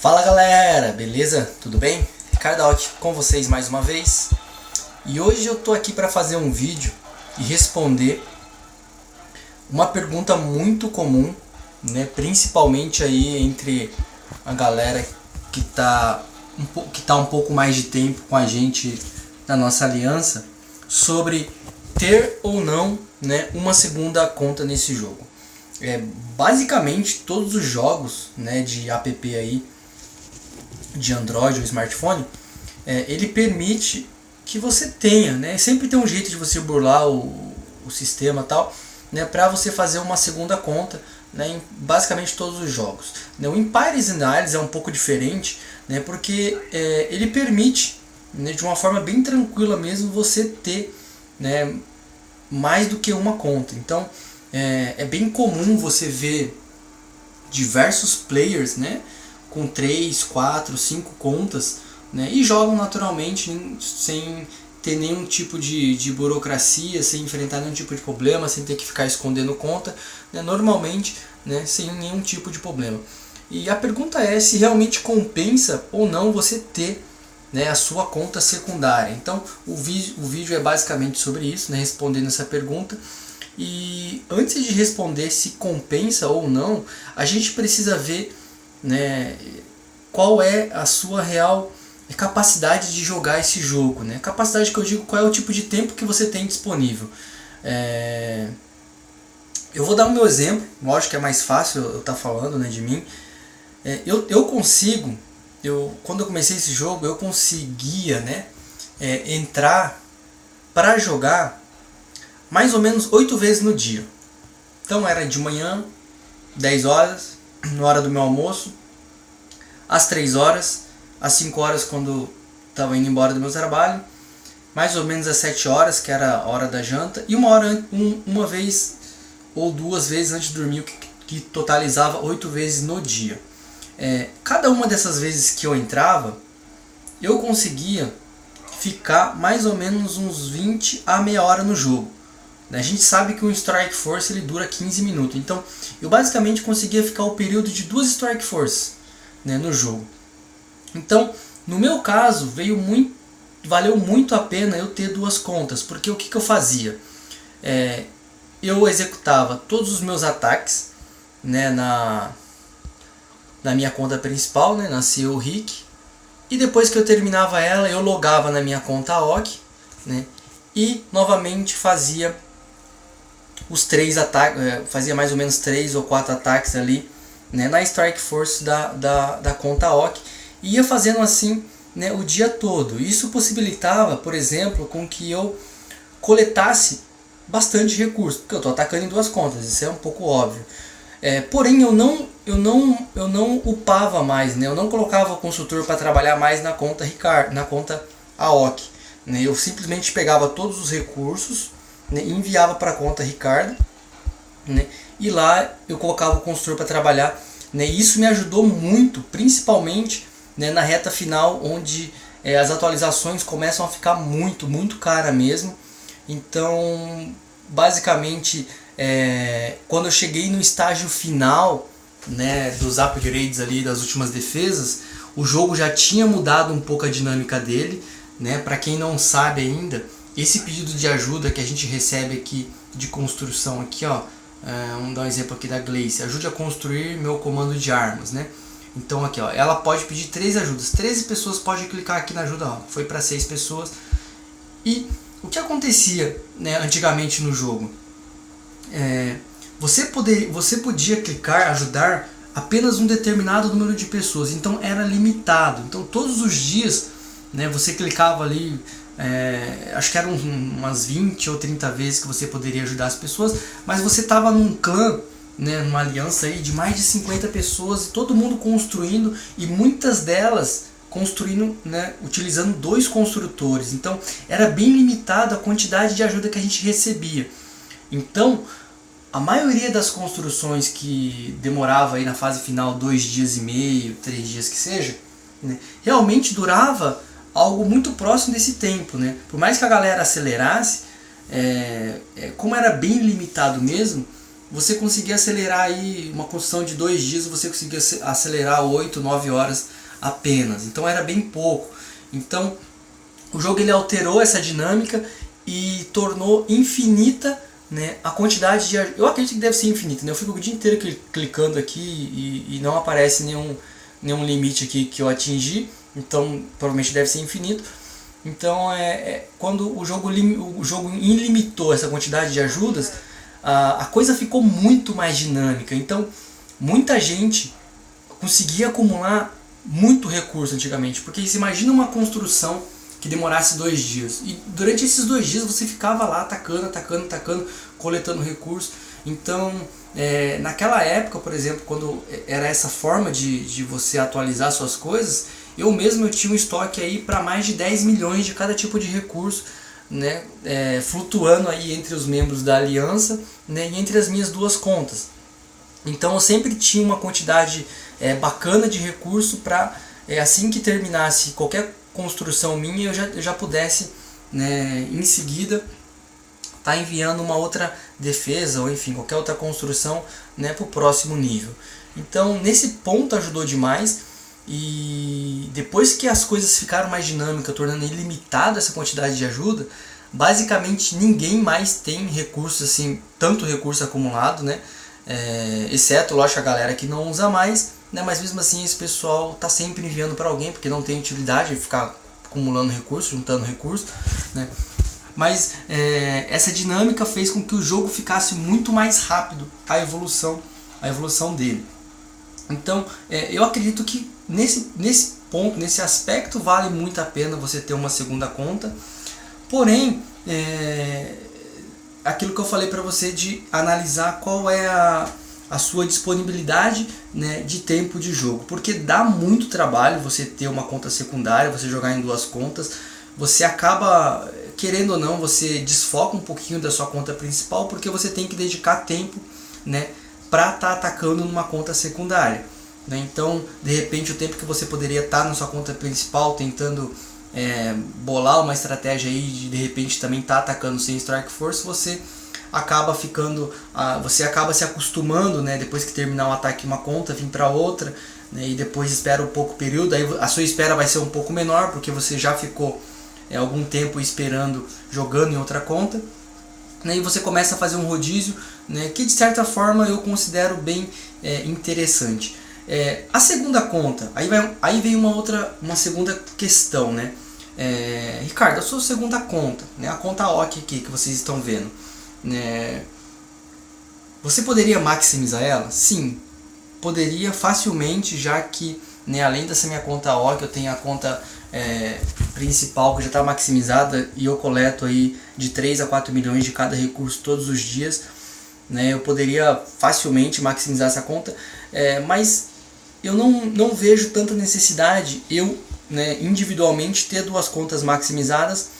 Fala galera, beleza? Tudo bem? Ricardo Alck com vocês mais uma vez. E hoje eu tô aqui para fazer um vídeo e responder uma pergunta muito comum, né? Principalmente aí entre a galera que tá um pouco mais de tempo com a gente na nossa aliança, sobre ter ou não, né, uma segunda conta nesse jogo. Basicamente todos os jogos, né, de app aí de Android ou smartphone, ele permite que você tenha, né, sempre tem um jeito de você burlar o sistema tal, né, para você fazer uma segunda conta, né, em basicamente todos os jogos. O Empires and Isles é um pouco diferente, né, porque ele permite, né, de uma forma bem tranquila mesmo, você ter, né, mais do que uma conta. Então é bem comum você ver diversos players, né, com 3, 4, 5 contas, né, e jogam naturalmente sem ter nenhum tipo de burocracia, sem enfrentar nenhum tipo de problema, sem ter que ficar escondendo conta, né, normalmente, né, sem nenhum tipo de problema. E a pergunta é se realmente compensa ou não você ter, né, a sua conta secundária. Então o vídeo é basicamente sobre isso, né, respondendo essa pergunta. E antes de responder se compensa ou não, a gente precisa ver, né, qual é a sua real capacidade de jogar esse jogo, né? Capacidade que eu digo, qual é o tipo de tempo que você tem disponível. Eu vou dar o meu exemplo, lógico que é mais fácil eu estar falando, né, de mim. Quando eu comecei esse jogo, eu conseguia, né, entrar para jogar mais ou menos 8 vezes no dia. Então era de manhã, 10 horas, na hora do meu almoço, às 3 horas, às 5 horas quando estava indo embora do meu trabalho, mais ou menos às 7 horas, que era a hora da janta, e uma vez ou 2 vezes antes de dormir, que totalizava 8 vezes no dia. Cada uma dessas vezes que eu entrava, eu conseguia ficar mais ou menos uns 20 a meia hora no jogo. A gente sabe que um Strike Force ele dura 15 minutos, então eu basicamente conseguia ficar o período de 2 Strike Force, né, no jogo. Então, no meu caso, valeu muito a pena eu ter 2 contas, porque o que eu fazia? Eu executava todos os meus ataques, né, na minha conta principal, né, na CEO Rick, e depois que eu terminava ela, eu logava na minha conta AOC, né, e novamente fazia os 3 ataques, fazia mais ou menos 3 ou 4 ataques ali, né, na Strike Force da conta AOC, e ia fazendo assim, né, o dia todo. Isso possibilitava, por exemplo, com que eu coletasse bastante recursos, porque eu estou atacando em 2 contas, isso é um pouco óbvio. Porém eu não upava mais, né, eu não colocava o construtor para trabalhar mais na conta AOC, né, eu simplesmente pegava todos os recursos, né, e enviava para a conta Ricardo, né, e lá eu colocava o construtor para trabalhar, né, e isso me ajudou muito, principalmente, né, na reta final, onde as atualizações começam a ficar muito cara mesmo. Então basicamente quando eu cheguei no estágio final, né, dos upgrades ali das últimas defesas, o jogo já tinha mudado um pouco a dinâmica dele, né? Para quem não sabe ainda, esse pedido de ajuda que a gente recebe aqui de construção aqui, ó, vamos dar um exemplo aqui da Gleice: ajude a construir meu comando de armas, né? Então aqui, ó, ela pode pedir 3 ajudas, 13 pessoas podem clicar aqui na ajuda, ó, foi para 6 pessoas. E o que acontecia, né, antigamente no jogo? Você podia clicar, ajudar apenas um determinado número de pessoas, então era limitado. Então todos os dias, né, você clicava ali, acho que eram umas 20 ou 30 vezes que você poderia ajudar as pessoas, mas você estava num clã, né, numa aliança aí de mais de 50 pessoas, todo mundo construindo, e muitas delas construindo, né, utilizando 2 construtores. Então era bem limitado a quantidade de ajuda que a gente recebia. Então a maioria das construções que demorava aí na fase final 2 dias e meio, 3 dias que seja, né, realmente durava algo muito próximo desse tempo, né? Por mais que a galera acelerasse, como era bem limitado mesmo, você conseguia acelerar aí uma construção de 2 dias, você conseguia acelerar 8, 9 horas apenas. Então era bem pouco. Então o jogo ele alterou essa dinâmica e tornou infinita, né, a quantidade de... Eu acredito que deve ser infinita, né? Eu fico o dia inteiro clicando aqui e não aparece nenhum limite aqui que eu atingi. Então provavelmente deve ser infinito. Então quando o jogo ilimitou essa quantidade de ajudas, a coisa ficou muito mais dinâmica. Então muita gente conseguia acumular muito recurso antigamente, porque você imagina uma construção que demorasse 2 dias, e durante esses 2 dias você ficava lá atacando, coletando recursos. Então naquela época, por exemplo, quando era essa forma de você atualizar suas coisas, eu tinha um estoque aí para mais de 10 milhões de cada tipo de recurso, né, flutuando aí entre os membros da aliança, né, e entre as minhas 2 contas. Então eu sempre tinha uma quantidade bacana de recurso para assim que terminasse qualquer construção minha, eu já pudesse, né, em seguida tá enviando uma outra defesa, ou enfim, qualquer outra construção, né, para o próximo nível. Então nesse ponto ajudou demais. E depois que as coisas ficaram mais dinâmicas, tornando ilimitado essa quantidade de ajuda, basicamente ninguém mais tem recursos assim, tanto recurso acumulado, né? Exceto, lógico, a galera que não usa mais, né? Mas mesmo assim esse pessoal está sempre enviando para alguém, porque não tem utilidade de ficar acumulando recursos, juntando recursos, né? Mas essa dinâmica fez com que o jogo ficasse muito mais rápido, a evolução dele. Então eu acredito que nesse ponto, nesse aspecto, vale muito a pena você ter uma segunda conta. Porém, aquilo que eu falei para você de analisar qual é a sua disponibilidade, né, de tempo de jogo, porque dá muito trabalho você ter uma conta secundária, você jogar em 2 contas, você acaba, querendo ou não, você desfoca um pouquinho da sua conta principal, porque você tem que dedicar tempo, né, para estar atacando numa conta secundária, né? Então de repente o tempo que você poderia estar na sua conta principal tentando bolar uma estratégia aí de repente também estar atacando sem Strike Force, você acaba se acostumando, né, depois que terminar um ataque em uma conta, vir para outra, né, e depois espera um pouco período, aí a sua espera vai ser um pouco menor, porque você já ficou algum tempo esperando, jogando em outra conta, né, e você começa a fazer um rodízio, né, que de certa forma eu considero bem interessante. A segunda conta, aí vem uma segunda questão, né? Ricardo, a sua segunda conta, né, a conta OK aqui que vocês estão vendo, né, você poderia maximizar ela? Sim, poderia facilmente, já que, né, além dessa minha conta OK, eu tenho a conta principal que já está maximizada e eu coleto aí de 3 a 4 milhões de cada recurso todos os dias, né, eu poderia facilmente maximizar essa conta, mas eu não vejo tanta necessidade né, individualmente ter 2 contas maximizadas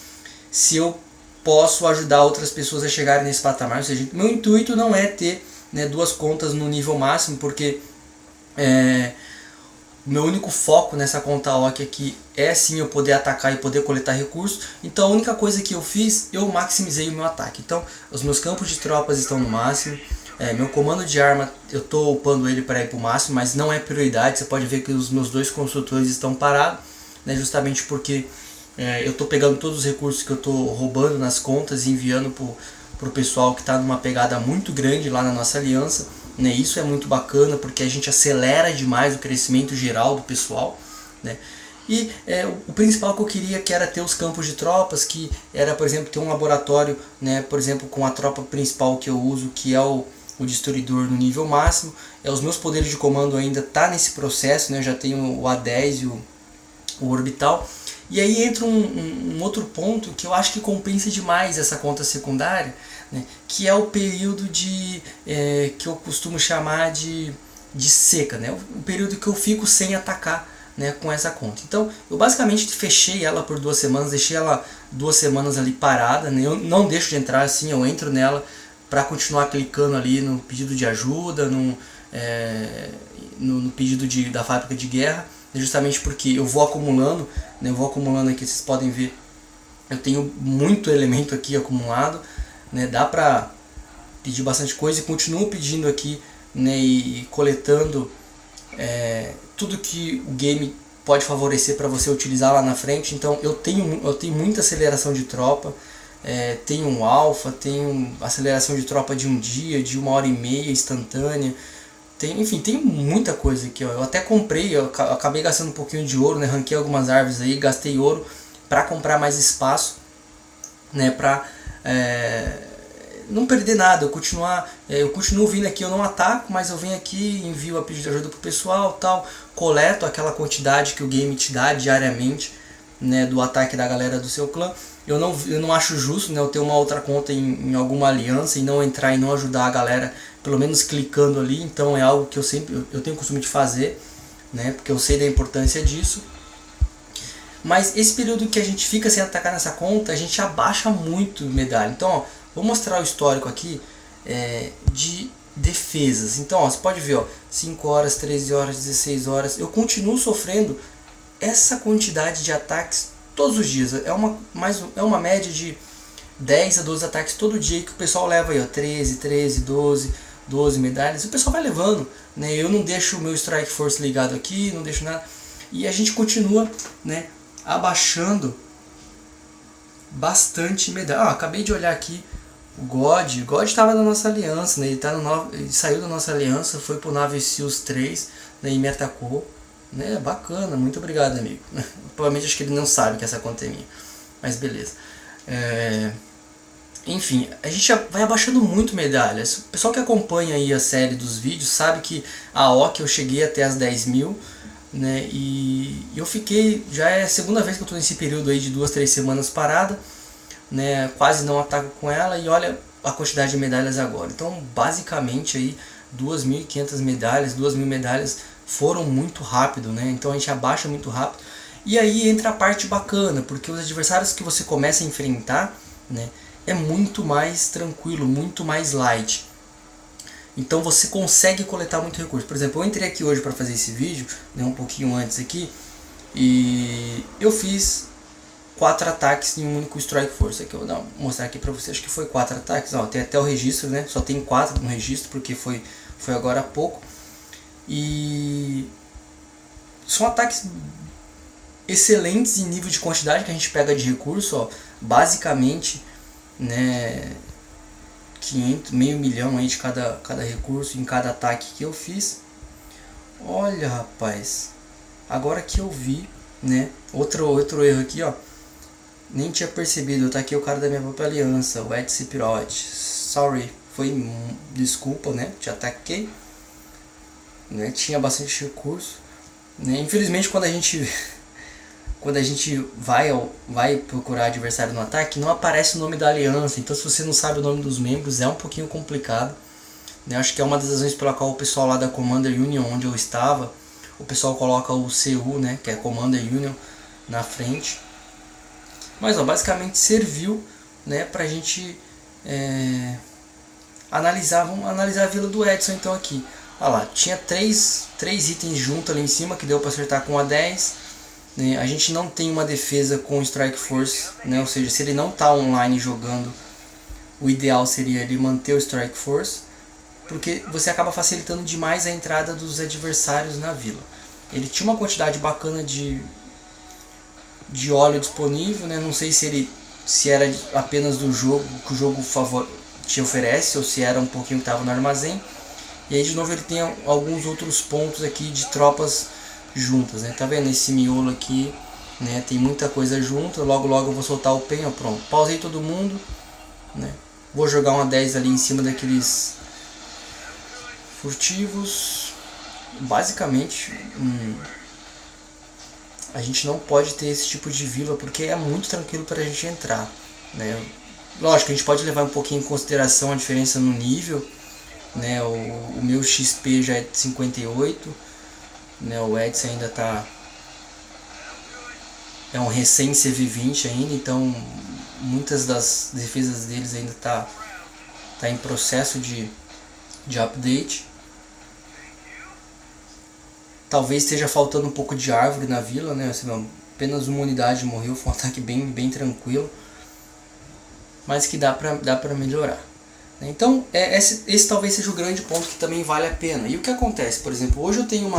se eu posso ajudar outras pessoas a chegarem nesse patamar. Ou seja, meu intuito não é ter, né, 2 contas no nível máximo, porque meu único foco nessa conta OK aqui é sim eu poder atacar e poder coletar recursos. Então a única coisa que eu fiz, eu maximizei o meu ataque. Então os meus campos de tropas estão no máximo, meu comando de arma eu estou upando ele para ir para o máximo, mas não é prioridade. Você pode ver que os meus 2 construtores estão parados, né, justamente porque eu estou pegando todos os recursos que eu estou roubando nas contas e enviando para o pessoal que está numa pegada muito grande lá na nossa aliança, né? Isso é muito bacana porque a gente acelera demais o crescimento geral do pessoal, né? E o principal que eu queria, que era ter os campos de tropas, que era, por exemplo, ter um laboratório, né, por exemplo, com a tropa principal que eu uso, que é o destruidor no nível máximo. Os meus poderes de comando ainda tá nesse processo, né? Eu já tenho o A10 e o orbital. E aí entra um outro ponto que eu acho que compensa demais essa conta secundária, né, que é o período que eu costumo chamar de seca, né, o período que eu fico sem atacar, né, com essa conta. Então eu basicamente fechei ela por 2 semanas, deixei ela 2 semanas ali parada, né, eu não deixo de entrar assim, eu entro nela para continuar clicando ali no pedido de ajuda, no pedido da fábrica de guerra, justamente porque eu vou acumulando, né, aqui, vocês podem ver, eu tenho muito elemento aqui acumulado, né, dá pra pedi bastante coisa e continuo pedindo aqui, né, e coletando tudo que o game pode favorecer para você utilizar lá na frente. Então eu tenho muita aceleração de tropa, tenho um alfa, tenho aceleração de tropa de um dia, de 1h30 instantânea, enfim, tem muita coisa aqui, ó. Eu até comprei, eu acabei gastando um pouquinho de ouro, né, ranquei algumas árvores aí, gastei ouro para comprar mais espaço, né, para não perder nada, eu continuo vindo aqui, eu não ataco, mas eu venho aqui, envio a pedido de ajuda pro pessoal, tal, coleto aquela quantidade que o game te dá diariamente, né, do ataque da galera do seu clã. Eu não acho justo, né, eu ter uma outra conta em alguma aliança e não entrar e não ajudar a galera, pelo menos clicando ali. Então é algo que eu tenho o costume de fazer, né, porque eu sei da importância disso. Mas esse período que a gente fica sem atacar nessa conta, a gente abaixa muito medalha. Então, ó, vou mostrar o histórico aqui de defesas. Então, ó, você pode ver, ó, 5 horas, 13 horas, 16 horas. Eu continuo sofrendo essa quantidade de ataques todos os dias. É uma média de 10 a 12 ataques todo dia que o pessoal leva aí, ó, 13, 12 medalhas. O pessoal vai levando, né? Eu não deixo o meu Strike Force ligado aqui, não deixo nada. E a gente continua, né, abaixando bastante medalha. Acabei de olhar aqui o God estava na nossa aliança, né? Ele saiu da nossa aliança, foi pro Nave Seals 3, né, e me atacou, né? Bacana, muito obrigado, amigo. Provavelmente acho que ele não sabe que essa conta é minha, mas beleza. Enfim, a gente vai abaixando muito medalhas. O pessoal que acompanha aí a série dos vídeos sabe que a OC eu cheguei até as 10.000, né, e eu fiquei, já é a segunda vez que eu estou nesse período aí de 2-3 semanas parada, né, quase não ataco com ela, e olha a quantidade de medalhas agora. Então basicamente aí 2.500 medalhas, 2.000 medalhas foram muito rápido, né, então a gente abaixa muito rápido. E aí entra a parte bacana, porque os adversários que você começa a enfrentar, né, é muito mais tranquilo, muito mais light. Então você consegue coletar muito recurso. Por exemplo, eu entrei aqui hoje para fazer esse vídeo, né, um pouquinho antes aqui, e eu fiz 4 ataques em um único Strike Force. Aqui eu vou mostrar aqui para vocês, acho que foi 4 ataques. Ó, tem até o registro, né? Só tem 4 no registro porque foi agora há pouco. E são ataques excelentes em nível de quantidade que a gente pega de recurso, ó. Basicamente, né, 500, meio milhão aí de cada recurso em cada ataque que eu fiz. Olha, rapaz, agora que eu vi, né, outro erro aqui, ó, nem tinha percebido, eu taquei o cara da minha própria aliança, o Ed Sephiroth. Sorry, desculpa, né, te ataquei, né, tinha bastante recurso, né, infelizmente quando a gente vai procurar adversário no ataque, não aparece o nome da aliança. Então se você não sabe o nome dos membros, é um pouquinho complicado, né? Acho que é uma das razões pela qual o pessoal lá da Commander Union, onde eu estava, o pessoal coloca o CU, né, que é Commander Union, na frente. Mas ó, basicamente serviu, né, pra gente vamos analisar a vila do Edson então aqui. Olha lá, tinha três itens juntos ali em cima que deu para acertar com a 10. A gente não tem uma defesa com Strike Force, né? Ou seja, se ele não está online jogando, o ideal seria ele manter o Strike Force, porque você acaba facilitando demais a entrada dos adversários na vila. Ele tinha uma quantidade bacana de óleo disponível, né? Não sei se era apenas do jogo, que o jogo te oferece, ou se era um pouquinho que estava no armazém. E aí de novo ele tem alguns outros pontos aqui de tropas juntas, né? Tá vendo esse miolo aqui, né? Tem muita coisa junto. Logo eu vou soltar o pen, ó, pronto. Pausei todo mundo, né? Vou jogar uma 10 ali em cima daqueles furtivos. Basicamente, a gente não pode ter esse tipo de vila porque é muito tranquilo para a gente entrar, né? Lógico, a gente pode levar um pouquinho em consideração a diferença no nível, né? O meu XP já é de 58. Né, o Edson ainda é um recém CV20 ainda, então muitas das defesas deles ainda tá em processo de update. Talvez esteja faltando um pouco de árvore na vila, né? Apenas uma unidade morreu, foi um ataque bem tranquilo, mas que dá pra melhorar. Então esse talvez seja o grande ponto que também vale a pena. E o que acontece, por exemplo, hoje eu tenho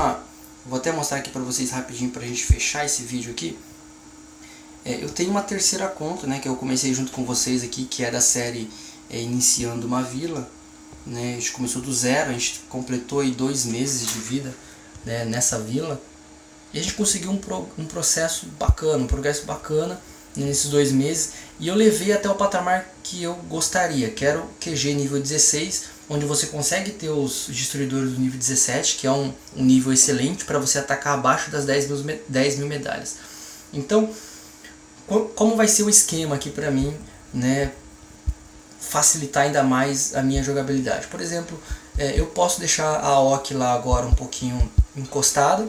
vou até mostrar aqui para vocês rapidinho para a gente fechar esse vídeo aqui. Eu tenho uma terceira conta, né, que eu comecei junto com vocês aqui, que é da série Iniciando uma Vila. Né, a gente começou do zero, a gente completou aí 2 meses de vida, né, nessa vila. E a gente conseguiu um processo bacana, um progresso bacana nesses 2 meses. E eu levei até o patamar que eu gostaria, que era o QG nível 16, onde você consegue ter os destruidores do nível 17, que é um nível excelente para você atacar abaixo das 10 mil medalhas. Então, como vai ser o esquema aqui para mim, né, facilitar ainda mais a minha jogabilidade? Por exemplo, eu posso deixar a Oki lá agora um pouquinho encostada,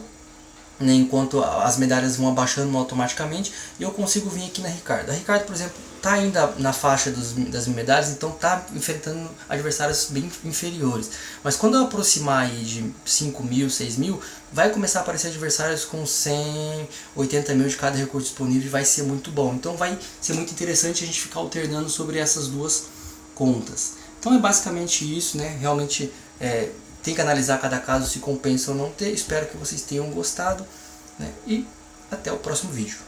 né, enquanto as medalhas vão abaixando automaticamente, e eu consigo vir aqui na Ricardo. A Ricardo, por exemplo, está ainda na faixa das medalhas, então está enfrentando adversários bem inferiores. Mas quando eu aproximar aí de 5 mil, 6 mil, vai começar a aparecer adversários com 100, 80 mil de cada recurso disponível, e vai ser muito bom. Então vai ser muito interessante a gente ficar alternando sobre essas duas contas. Então é basicamente isso, né? Realmente tem que analisar cada caso se compensa ou não ter. Espero que vocês tenham gostado, né? E até o próximo vídeo.